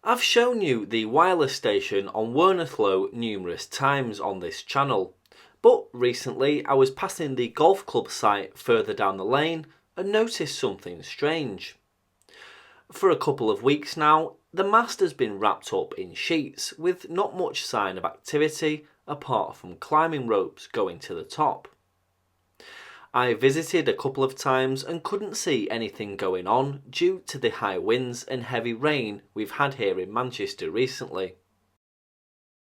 I've shown you the wireless station on Wernethlow numerous times on this channel, but recently I was passing the golf club site further down the lane and noticed something strange. For a couple of weeks now, the mast has been wrapped up in sheets with not much sign of activity apart from climbing ropes going to the top. I visited a couple of times and couldn't see anything going on due to the high winds and heavy rain we've had here in Manchester recently.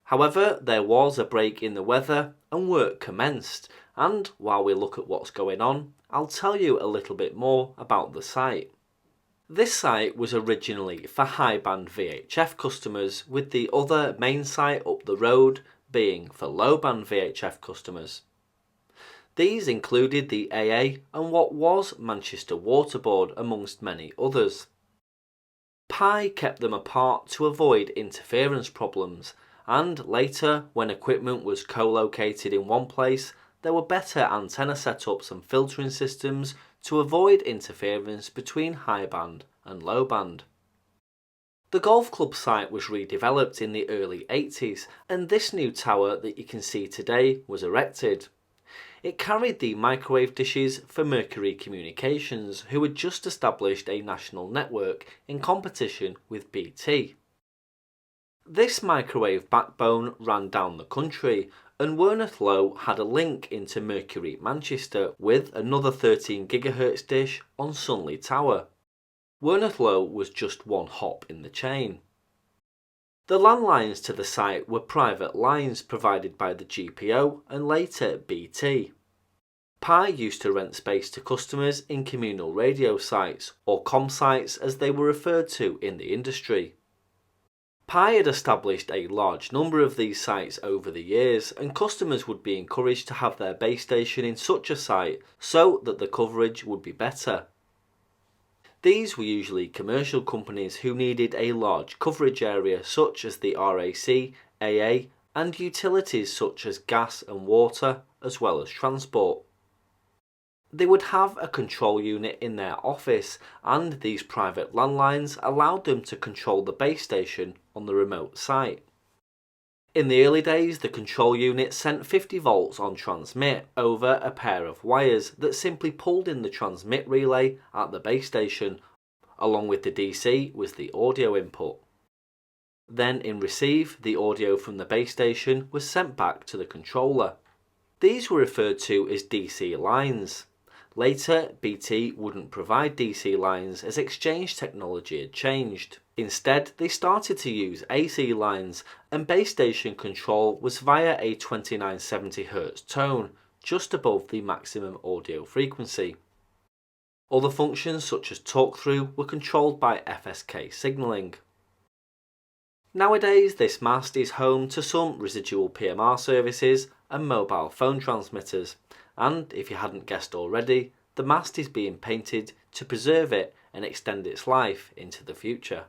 However, there was a break in the weather and work commenced, and while we look at what's going on, I'll tell you a little bit more about the site. This site was originally for high band VHF customers, with the other main site up the road being for low band VHF customers. These included the AA and what was Manchester Waterboard amongst many others. Pi kept them apart to avoid interference problems, and later when equipment was co-located in one place, there were better antenna setups and filtering systems to avoid interference between high band and low band. The golf club site was redeveloped in the early 80s, and this new tower that you can see today was erected. It carried the microwave dishes for Mercury Communications, who had just established a national network in competition with BT. This microwave backbone ran down the country, and Wernethlow had a link into Mercury Manchester with another 13 GHz dish on Sunley Tower. Wernethlow was just one hop in the chain. The landlines to the site were private lines provided by the GPO and later BT. Pi used to rent space to customers in communal radio sites, or com sites as they were referred to in the industry. Pi had established a large number of these sites over the years, and customers would be encouraged to have their base station in such a site so that the coverage would be better. These were usually commercial companies who needed a large coverage area such as the RAC, AA, and utilities such as gas and water, as well as transport. They would have a control unit in their office, and these private landlines allowed them to control the base station on the remote site. In the early days, the control unit sent 50 volts on transmit over a pair of wires that simply pulled in the transmit relay at the base station. Along with the DC was the audio input. Then in receive, the audio from the base station was sent back to the controller. These were referred to as DC lines. Later, BT wouldn't provide DC lines as exchange technology had changed. Instead, they started to use AC lines, and base station control was via a 2970 Hz tone, just above the maximum audio frequency. Other functions such as talk-through were controlled by FSK signalling. Nowadays, this mast is home to some residual PMR services and mobile phone transmitters, and if you hadn't guessed already, the mast is being painted to preserve it and extend its life into the future.